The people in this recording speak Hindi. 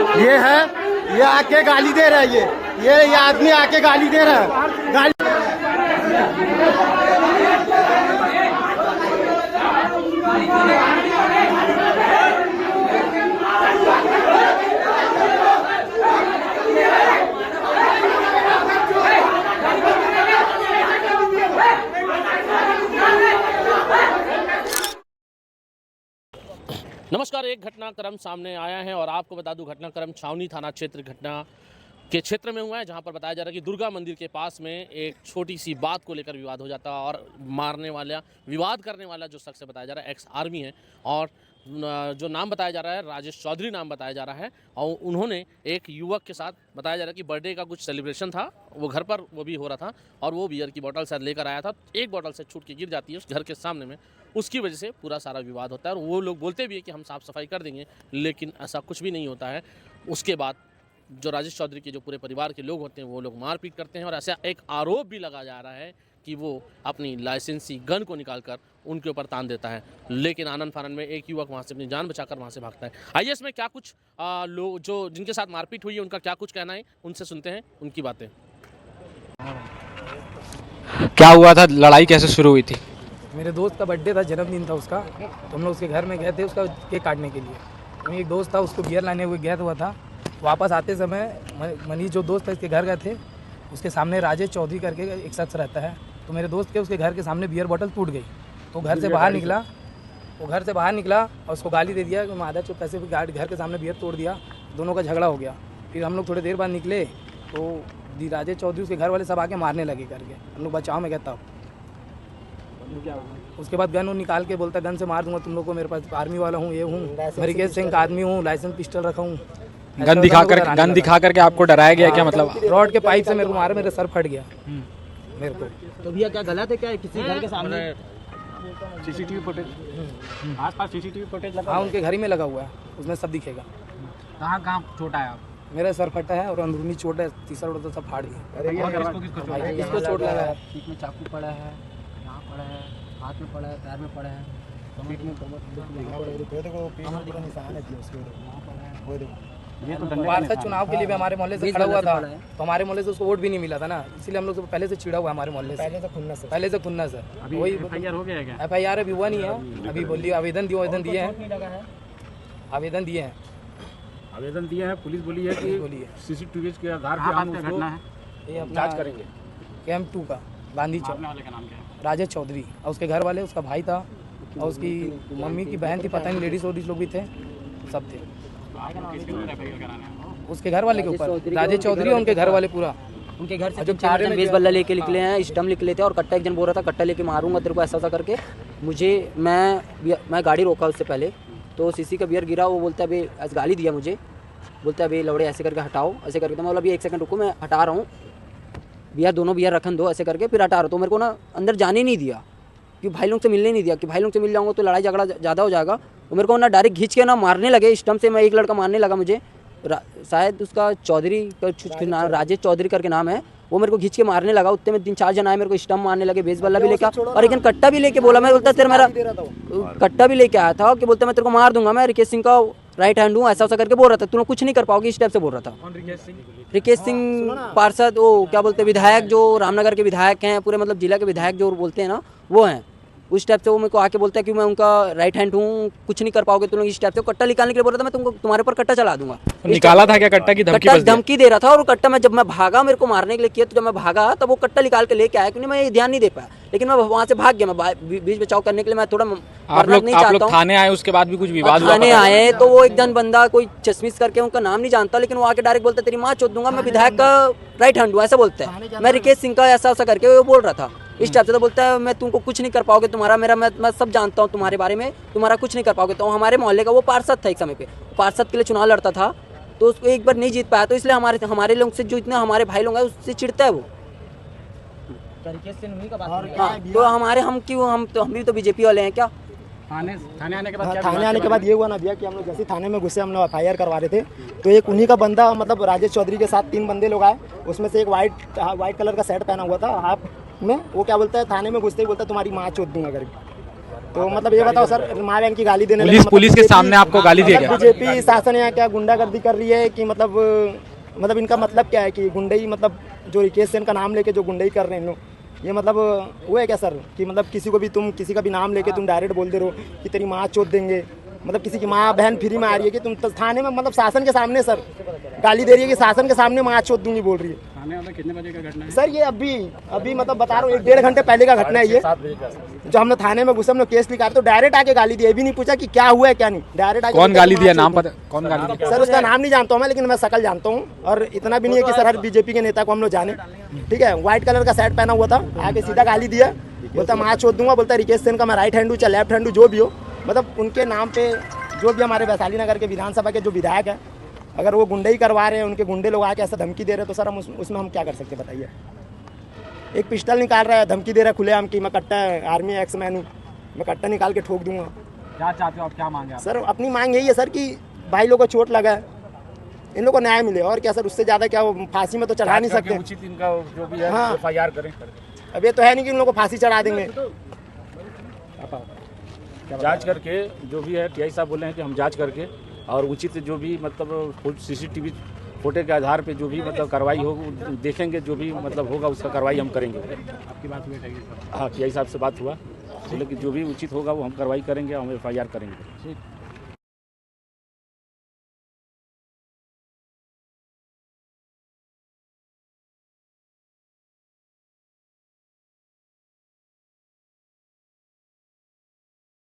ये है, ये आके गाली दे रहा है। ये आदमी आके गाली दे रहा है। गाली नमस्कार। एक घटनाक्रम सामने आया है और आपको बता दूं, घटनाक्रम छावनी थाना क्षेत्र घटना के क्षेत्र में हुआ है, जहां पर बताया जा रहा है कि दुर्गा मंदिर के पास में एक छोटी सी बात को लेकर विवाद हो जाता है और विवाद करने वाला जो शख्स बताया जा रहा है एक्स आर्मी है और जो नाम बताया जा रहा है राजेश चौधरी नाम बताया जा रहा है। और उन्होंने एक युवक के साथ बताया जा रहा है कि बर्थडे का कुछ सेलिब्रेशन था, वो घर पर वो भी हो रहा था और वो बियर की बोतल शायद लेकर आया था। एक बोतल से छूट के गिर जाती है उस घर के सामने में, उसकी वजह से पूरा सारा विवाद होता है और वो लोग बोलते भी है कि हम साफ़ सफाई कर देंगे, लेकिन ऐसा कुछ भी नहीं होता है। उसके बाद जो राजेश चौधरी के जो पूरे परिवार के लोग होते हैं वो लोग मारपीट करते हैं और ऐसा एक आरोप भी लगा जा रहा है कि वो अपनी लाइसेंसी गन को निकालकर उनके ऊपर तान देता है। लेकिन आनंद फानन में एक युवक वहाँ से अपनी जान बचाकर वहाँ से भागता है। आइए इसमें क्या कुछ लोग जो जिनके साथ मारपीट हुई है उनका क्या कुछ कहना है, उनसे सुनते हैं उनकी बातें। क्या हुआ था, लड़ाई कैसे शुरू हुई थी? मेरे दोस्त का बर्थडे था, जन्मदिन था उसका, तो हम लोग उसके घर में गए थे उसका केक काटने के लिए। तो एक दोस्त था, उसको बियर लाने हुए गया हुआ था। वापस आते समय मनीष जो दोस्त है उसके घर गए थे, उसके सामने राजेश चौधरी करके एक शख्स रहता है, तो मेरे दोस्त के उसके घर के सामने बियर बोतल टूट गई। तो घर से बाहर निकला और उसको गाली दे दिया कि मादा चो पैसे घर के सामने बियर तोड़ दिया। दोनों का झगड़ा हो गया। फिर हम लोग थोड़ी देर बाद निकले तो राजेश चौधरी उसके घर वाले सब आके मारने लगे करके। हम लोग बचाव में गए तब उसके बाद गन निकाल के बोलता गन से मार दूंगा तुम लोग को, मेरे पास आर्मी वाला हूँ, ये हूँ, हरिकेश सिंह का आदमी हूँ, लाइसेंस पिस्टल रखा हूँ। गन दिखा करके आपको डराया गया क्या? मतलब रॉड के पाइप से मेरे को मारा, मेरे सर फट गया मेरे को। तो भैया क्या गलत है क्या किसी घर के सामने सीसीटीवी फुटेज आसपास सीसीटीवी फुटेज लगा? हाँ, उनके घर ही में लगा हुआ है, उसमें सब दिखेगा। कहाँ छोटा है आप? मेरा सर फटा है और अंदरूनी चोट है, तीसरा रोड तो सब फाड़ गया। किसको चोट लगा है? पीठ में चाकू पड़ा है, यहाँ पड़ा है, हाथ में पड़ा है, पैर में पड़ा है, पीठ में पार्षद चुनाव के लिए भी हमारे मोहल्ले से खड़ा हुआ था, तो हमारे मोहल्ले से उसको वोट भी नहीं मिला था ना, इसीलिए हम लोग पहले से चिड़ा हुआ हमारे मोहल्ले से, पहले से खुन्नस है। वही FIR हो गया क्या? FIR अभी हुआ नहीं है, अभी बोलिए आवेदन दिए हैं, पुलिस बोली है कि CCTV के आधार पर हम उसको जांच करेंगे। कैंप 2 का गांधी चौक, राजेश चौधरी और उसके घर वाले, उसका भाई था और उसकी मम्मी की बहन थी, पता नहीं लेडीज लोग भी थे, सब थे। उसके घर वाले के ऊपर राजेश चौधरी और उनके घर वाले पूरा उनके घर से जो 4 जन बेस बल्ला लेके निकले हैं, स्टम्प निकले थे और कट्टा एक जन बोल रहा था कट्टा लेके मारूंगा तेरे को ऐसा ऐसा करके। मैं गाड़ी रोका उससे पहले, तो सीसी का बियर गिरा, वो बोलता है अभी गाली दिया मुझे, बोलता है अभी लौड़े ऐसे करके हटाओ, ऐसे करके। तो मैं बोला अभी 1 सेकंड रुको, मैं हटा रहा हूँ बियर, दोनों बियर रखन दो, ऐसे करके फिर हटा रहा। तो मेरे को ना अंदर जाने नहीं दिया कि भाई लोग से मिलने नहीं दिया, कि भाई लोग से मिल जाऊँगा तो लड़ाई झगड़ा ज़्यादा हो जाएगा। तो मेरे को ना डायरेक्ट खींच के ना मारने लगे स्टम्प से। मैं एक लड़का मारने लगा मुझे, शायद उसका चौधरी का राजेश चौधरी करके नाम है, वो मेरे को खींच के मारने लगा। उतने में 3-4 जन आए, मेरे को स्टम्प मारने लगे, बेस बल्ला भी लेके और एक कट्टा भी लेके बोला। मैं बोलता तेरा मेरा कट्टा भी लेके आया था कि बोलता मैं तेरे को मार दूंगा, मैं रिकेश सिंह का राइट हैंड हूँ, ऐसा ऐसा करके बोल रहा था। तुम लोग कुछ नहीं कर पाओगे इस टाइप से बोल रहा था। रिकेश सिंह पार्षद, वो क्या बोलते हैं विधायक, जो रामनगर के विधायक हैं, पूरे मतलब जिला के विधायक जो बोलते हैं ना, वो हैं। उस टाइप से वो मेरे को आके बोलता है कि मैं उनका राइट हैंड हूँ, कुछ नहीं कर पाओगे तुम लोग। इस टाइप से कट्टा निकालने के लिए बोल रहा था, मैं तुमको तुम्हारे पर कट्टा चला दूंगा। निकाला था क्या कट्टा की? धमकी दे रहा था। और कट्टा जब मैं भागा, मेरे को मारने के लिए किया, तो जब मैं भागा तब वो कट्टा निकाल के लेके आया, क्योंकि मैं ये ध्यान नहीं दे पाया, लेकिन मैं वहाँ से भाग गया। मैं बीच बचाव करने के लिए मैं थोड़ा नहीं चाहता हूँ। थाने आए, उसके बाद भी कुछ विवाद हुआ? थाने आए तो वो एक जन बंदा कोई चश्मिश करके, उनका नाम नहीं जानता, लेकिन वो आके डायरेक्ट बोलता तेरी माँ चोद दूंगा, मैं विधायक का राइट हैंड हूँ, ऐसा बोलता है। मैं रिकेश सिंह का ऐसा ऐसा करके वो बोल रहा था इस टाइप से। तो बोलता है मैं तुमको कुछ नहीं कर पाओगे, तुम्हारा मेरा मैं सब जानता हूँ तुम्हारे बारे में, तुम्हारा कुछ नहीं कर पाओगे। तो हमारे मोहल्ले का वो पार्षद था, एक समय पे पार्षद के लिए चुनाव लड़ता था, तो उसको एक बार नहीं जीत पाया, तो इसलिए हमारे लोग से जो इतने हमारे भाई लोग हैं उससे चिढ़ता है वो। हाँ, तो हम भी तो बीजेपी वाले हैं क्या? थाने आने के बाद ये हुआ ना भैया कि हम लोग जैसे थाने में घुसे, हम लोग FIR करवा रहे थे, तो एक उन्हीं का बंदा मतलब राजेश चौधरी के साथ 3 बंदे लोग आए, उसमें से एक वाइट कलर का शर्ट पहना हुआ था हाफ में, वो क्या बोलता है थाने में घुसते ही बोलता है तुम्हारी माँ चोद दूंगा करके। तो मतलब ये बताओ सर, माँ बहन की गाली देने पुलिस पुलिस के सामने आपको गाली दिया गया? बीजेपी शासन यहाँ क्या गुंडागर्दी कर रही है कि मतलब इनका मतलब क्या है कि गुंडई, मतलब जो रिकेश सेन का नाम लेके जो गुंडई कर रहे हैं इन लोग, ये मतलब वो है क्या सर कि मतलब किसी को भी तुम किसी का भी नाम लेके तुम डायरेक्ट बोल दे रहे हो कि तेरी माँ चोट देंगे, मतलब किसी की माँ बहन फ्री में आ रही है कि तुम थाने में मतलब शासन के सामने सर गाली दे रही है कि शासन के सामने माँ चोट दूंगी बोल रही है। थाने वाला कितने बजे का घटना है सर ये अभी मतलब बता रहा हूँ 1-1.5 घंटे पहले का घटना है ये। जो हमने थाने में घुसे, हमने केस लिखा तो डायरेक्ट आके गाली दी, ये भी नहीं पूछा कि क्या हुआ है क्या नहीं, डायरेक्ट आके कौन गाली दिया, नाम पता? कौन गाली दिया? सर उसका नाम नहीं जानता हूँ मैं, लेकिन मैं शकल जानता हूँ। और इतना भी नहीं है कि सर हर बीजेपी के नेता को हम लोग जाने, ठीक है। व्हाइट कलर का शर्ट पहना हुआ था, आके सीधा गाली दिया, बोलता माँ चोट दूंगा, बोलता रिकेश सेन का मैं राइट हैंड हूँ चाहे लेफ्ट हैंड हूँ, जो भी हो, मतलब उनके नाम पे जो भी हमारे वैशाली नगर के विधानसभा के जो विधायक हैं, अगर वो गुंडे ही करवा रहे हैं, उनके गुंडे लोग आके ऐसा धमकी दे रहे हैं, तो सर हम उसमें हम क्या कर सकते हैं बताइए। एक पिस्टल निकाल रहा है, धमकी दे रहा है खुलेआम कि मैं कट्टा आर्मी एक्समैन हूँ, मैं कट्टा निकाल के ठोक दूंगा। क्या चाहते हो आप, क्या मांगे आप? सर अपनी मांग यही है सर कि भाई लोगों को चोट लगा है, इन लोगों को न्याय मिले, और क्या सर, उससे ज़्यादा क्या, वो फांसी में तो चढ़ा नहीं सकते। उचित इनका जो भी है हाँ। FIR करें। अब ये तो है नहीं कि उन लोगों को फांसी चढ़ा देंगे। जांच करके जो भी है, टीआई साहब बोले हैं कि हम जांच करके और उचित जो भी मतलब CCTV फोटो के आधार पे जो भी मतलब कार्रवाई होगी देखेंगे, जो भी मतलब होगा उसका कार्रवाई हम करेंगे। आपकी बात हुई है? हाँ, टीआई साहब से बात हुआ, बोले कि जो भी उचित होगा वो हम कार्रवाई करेंगे, हम FIR करेंगे।